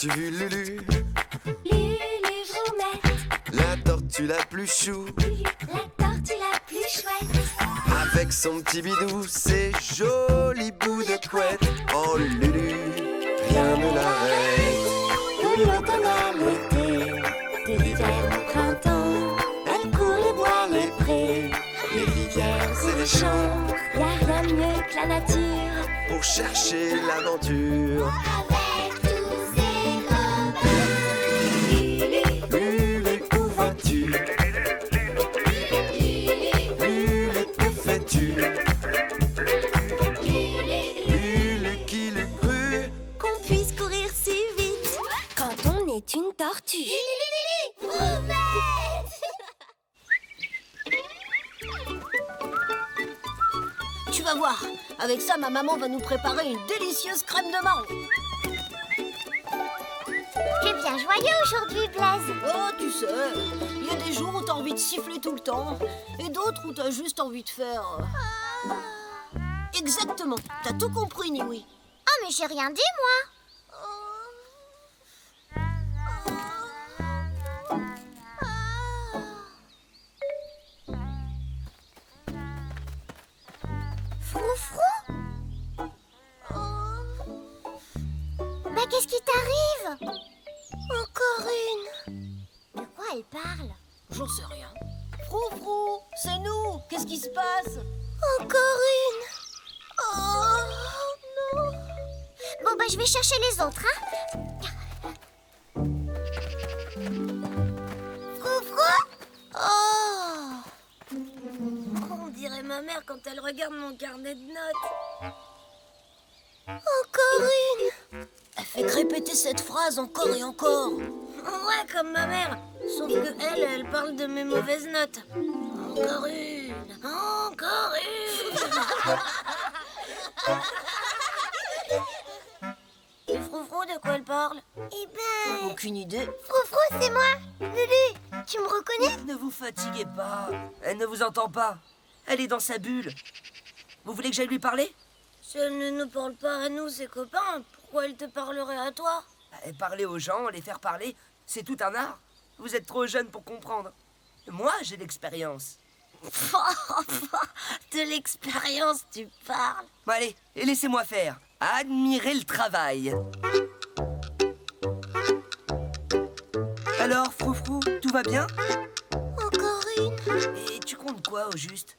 As-tu vu Lulu? Lulu Vroumette, La tortue la plus chou, la tortue la plus chouette. avec son petit bidou, ses jolis bouts de couette. Oh Lulu, rien ne l'arrête. De l'automne à l'été, de l'hiver au printemps, elle court les bois, les prés, les rivières et les champs. Y a rien de mieux que la nature Pour chercher l'aventure. avec tous ses copains. Lulu, Lulu, où vas-tu? Lulu, que fais-tu? Lulu qui l'eût cru? qu'on puisse courir si vite quand on est une tortue. Tu vas voir, avec ça, ma maman va nous préparer une délicieuse crème de menthe. T'es bien joyeux aujourd'hui, Blaise. Oh, tu sais, il y a des jours où t'as envie de siffler tout le temps, et d'autres où t'as juste envie de faire... Exactement, t'as tout compris, Niwi. Oh, mais j'ai rien dit, moi. Froufrou? Bah, qu'est-ce qui t'arrive? Encore une. De quoi elle parle? J'en sais rien. Froufrou, c'est nous. Qu'est-ce qui se passe? Encore une. Oh non. Bon, bah, je vais chercher les autres, hein. Froufrou? Oh. On dirait ma mère quand elle regarde mon carnet de notes. Encore une. Elle fait que répéter cette phrase encore et encore. Ouais, comme ma mère. Sauf que elle parle de mes mauvaises notes. Encore une. Encore une. Et Froufrou, de quoi elle parle? Eh ben, Aucune idée. Froufrou, c'est moi. Lulu, tu me reconnais? Ne vous fatiguez pas, elle ne vous entend pas. Elle est dans sa bulle. Vous voulez que j'aille lui parler? Si elle ne nous parle pas à nous, ses copains, pourquoi elle te parlerait à toi? Parler aux gens, les faire parler, c'est tout un art. Vous êtes trop jeune pour comprendre. Moi, j'ai l'expérience. De l'expérience, tu parles. Bon, allez, et laissez-moi faire. Admirez le travail. Alors, Froufrou, tout va bien? Encore une. Et tu comptes quoi au juste?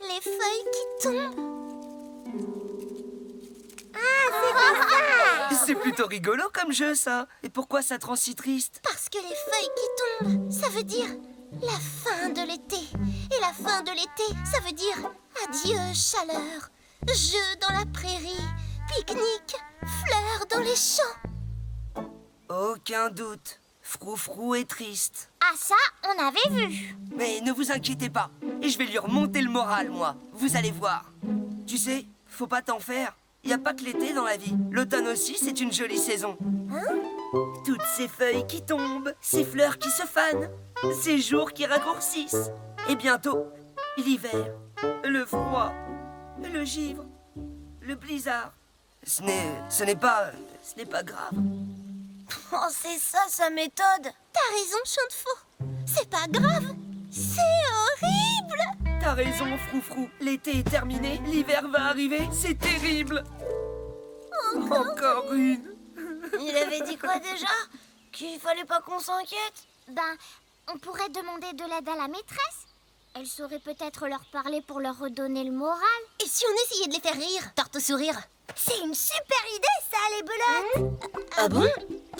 Les feuilles qui tombent. Ah, c'est comme ça. C'est plutôt rigolo comme jeu, ça. Et pourquoi ça te rend si triste? Parce que les feuilles qui tombent, ça veut dire la fin de l'été. Et la fin de l'été, ça veut dire adieu chaleur, jeux dans la prairie, pique-nique, fleurs dans les champs. Aucun doute. Froufrou est triste. Ah ça, on avait vu. Mais ne vous inquiétez pas. Et je vais lui remonter le moral, moi. Vous allez voir. Tu sais, faut pas t'en faire. Y a pas que l'été dans la vie. L'automne aussi, c'est une jolie saison. Toutes ces feuilles qui tombent, ces fleurs qui se fanent, ces jours qui raccourcissent. Et bientôt, l'hiver, le froid, le givre, le blizzard. Ce n'est pas grave. Oh, c'est ça sa méthode. T'as raison, Chantefaux. C'est pas grave, c'est horrible. T'as raison, Froufrou. L'été est terminé, l'hiver va arriver, c'est terrible. Encore une. Il avait dit quoi déjà? Qu'il fallait pas qu'on s'inquiète? Ben, on pourrait demander de l'aide à la maîtresse. Elle saurait peut-être leur parler pour leur redonner le moral. Et si on essayait de les faire rire? Torte au sourire. C'est une super idée, ça, les belotes. Ah bon?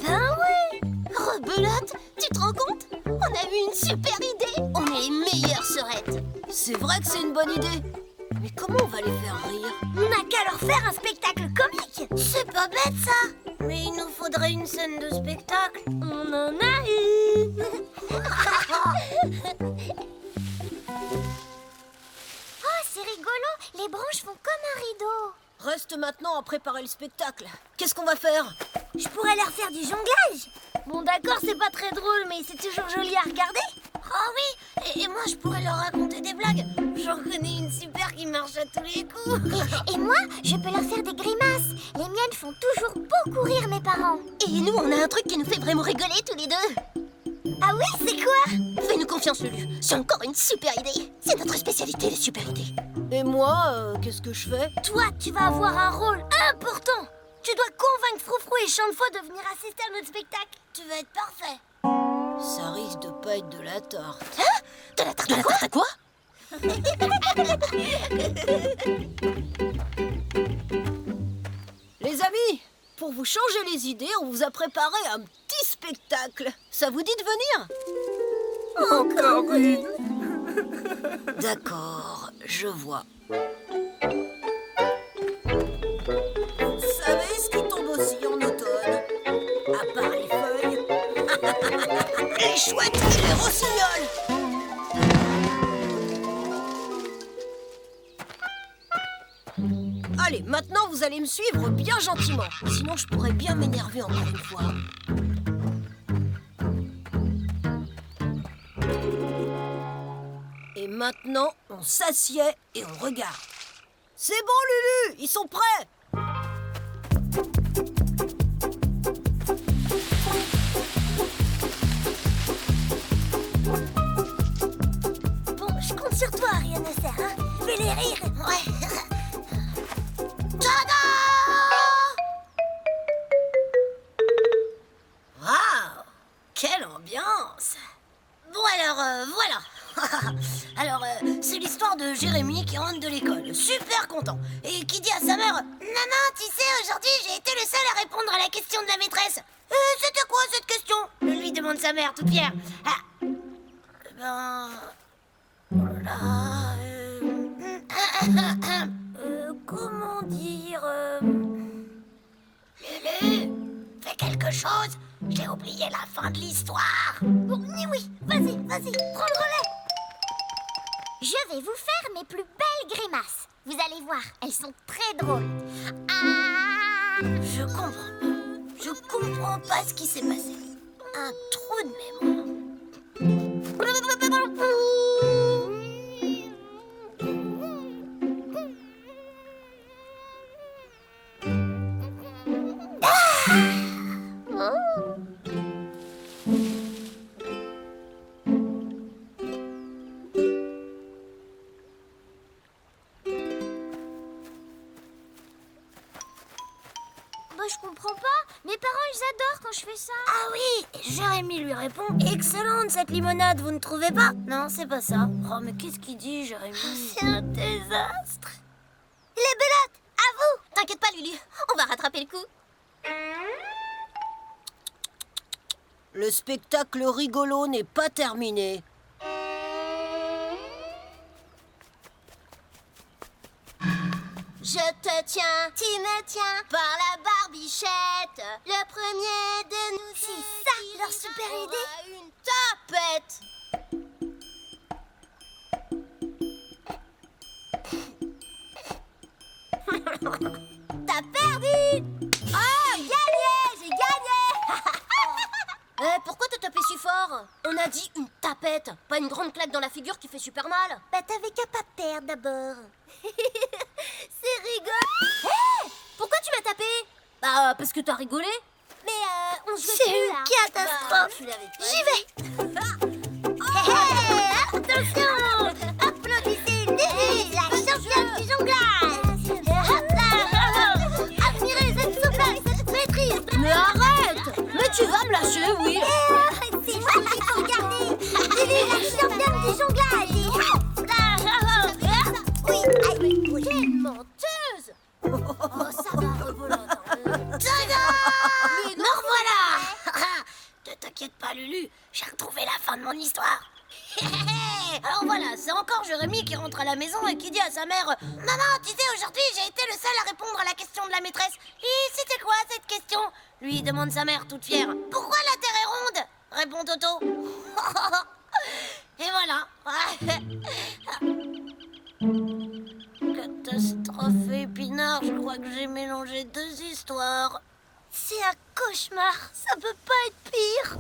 Ben oui. Rebelote, tu te rends compte? On a eu une super idée. On est les meilleures sœurettes. C'est vrai que c'est une bonne idée. Mais comment on va les faire rire? On n'a qu'à leur faire un spectacle comique. C'est pas bête, ça. Mais il nous faudrait une scène de spectacle. On en a une. Oh, c'est rigolo. Les branches font comme un rideau. Reste maintenant à préparer le spectacle. Qu'est-ce qu'on va faire? Je pourrais leur faire du jonglage. Bon, d'accord, c'est pas très drôle, mais c'est toujours joli à regarder. Ah oui, et moi je pourrais leur raconter des blagues. j'en connais une super qui marche à tous les coups. Et moi, je peux leur faire des grimaces. Les miennes font toujours beaucoup rire mes parents. Et nous, on a un truc qui nous fait vraiment rigoler tous les deux. Ah oui, c'est quoi? Fais-nous confiance, Lulu. C'est encore une super idée. C'est notre spécialité, les super idées. Et moi, qu'est-ce que je fais? Toi, tu vas avoir un rôle important. Tu dois convaincre Froufrou et Chamefou de venir assister à notre spectacle. Tu vas être parfait. Ça risque de pas être de la tarte. De la tarte à quoi? Les amis, pour vous changer les idées, on vous a préparé un petit spectacle. Ça vous dit de venir? Encore une. D'accord, je vois. Vous savez ce qui tombe aussi en automne? À part les feuilles, les chouettes et les rossignols. Allez, maintenant vous allez me suivre bien gentiment. Sinon je pourrais bien m'énerver encore une fois. Et maintenant, on s'assied et on regarde. C'est bon, Lulu, ils sont prêts. Bon, je compte sur toi, rien ne sert, hein. Fais-les rire. Ouais. Tada! Waouh, quelle ambiance! Bon alors, voilà. Alors, c'est l'histoire de Jérémy qui rentre de l'école, super content, et qui dit à sa mère: Maman, tu sais, aujourd'hui j'ai été le seul à répondre à la question de la maîtresse. C'était quoi cette question? Lui demande sa mère, toute fière. Ah, ben... oh là, comment dire... Lulu, fais quelque chose. J'ai oublié la fin de l'histoire. Bon, oui, vas-y, prends le relais. Je vais vous faire mes plus belles grimaces. Vous allez voir, elles sont très drôles. Ah! Je comprends pas ce qui s'est passé. Un trou de mémoire. Bah, je comprends pas. Mes parents, ils adorent quand je fais ça. Ah oui, Jérémy lui répond: Excellente cette limonade, vous ne trouvez pas? Non, c'est pas ça. Oh, mais qu'est-ce qu'il dit, Jérémy? C'est un désastre. Les belotes, à vous. T'inquiète pas, Lulu. On va rattraper le coup. Le spectacle rigolo n'est pas terminé. Je te tiens, tu me tiens par la barbichette. Le premier de nous. C'est ça, leur super idée. Une tapette. T'as perdu. Oh, gagné, j'ai gagné. Pourquoi te taper si fort? On a dit une tapette, pas une grande claque dans la figure qui fait super mal. Bah, t'avais qu'à pas perdre d'abord. C'est rigolo. Hé, pourquoi tu m'as tapé? Bah, parce que t'as rigolé. Mais on jouait C'est plus, une là. catastrophe. J'y vais. Attention. Applaudissez Lily, la championne du jonglage. Admirez cette souplesse, cette maîtrise. Mais arrête! Mais tu vas me lâcher, oui. C'est moi qu'il faut regarder. Lily, la championne du jonglage. Oui, Quelle menteuse! oh, ça va, revolante. Me revoilà. Ne t'inquiète pas, Lulu, j'ai retrouvé la fin de mon histoire. Alors voilà, c'est encore Jérémy qui rentre à la maison et qui dit à sa mère: Maman, tu sais, aujourd'hui j'ai été le seul à répondre à la question de la maîtresse. Et c'était quoi cette question? Lui demande sa mère toute fière. Pourquoi la terre est ronde? Répond Toto. Et voilà. Catastrophe épinard, je crois que j'ai mélangé deux histoires. C'est un cauchemar. Ça peut pas être pire.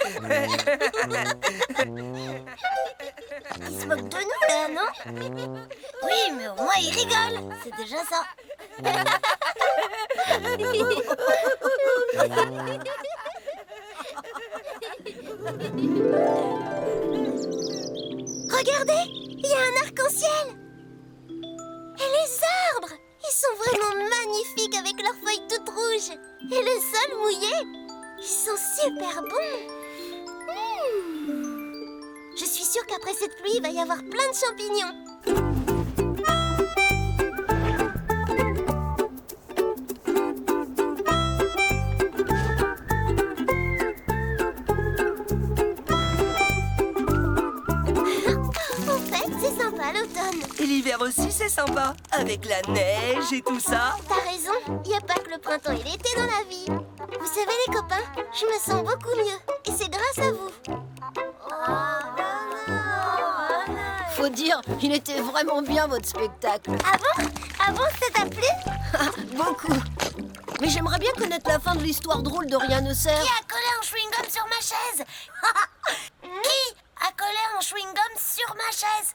Il se moque de nous, là, non? Oui, mais au moins il rigole. C'est déjà ça. Regardez, il y a un arc-en-ciel. Et les arbres, ils sont vraiment magnifiques avec leurs feuilles toutes rouges. Et le sol mouillé, ils sont super bons. Je suis sûre qu'après cette pluie, il va y avoir plein de champignons. En fait, c'est sympa l'automne. Et l'hiver aussi, c'est sympa. Avec la neige et tout ça. T'as raison, il n'y a pas que le printemps et l'été dans la vie. Vous savez les copains, je me sens beaucoup mieux. Et c'est grâce à vous. Faut dire, il était vraiment bien votre spectacle. Ah bon, ça t'a plu? Beaucoup. Mais j'aimerais bien connaître la fin de l'histoire drôle de Rien ne sert. Qui a collé un chewing-gum sur ma chaise? Qui a collé un chewing-gum sur ma chaise?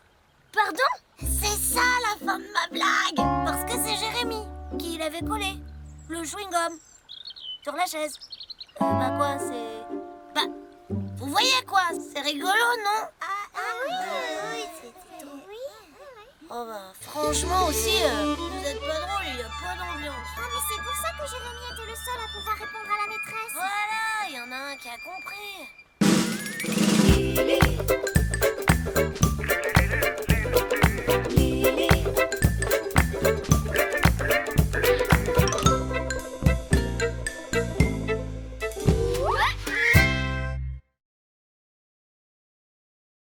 Pardon? C'est ça la fin de ma blague. Parce que c'est Jérémy qui l'avait collé. Le chewing-gum. Sur la chaise. Bah quoi, c'est... Bah, vous voyez quoi? C'est rigolo, non? Oui, c'est tout. Oh bah, franchement aussi, vous êtes pas drôle.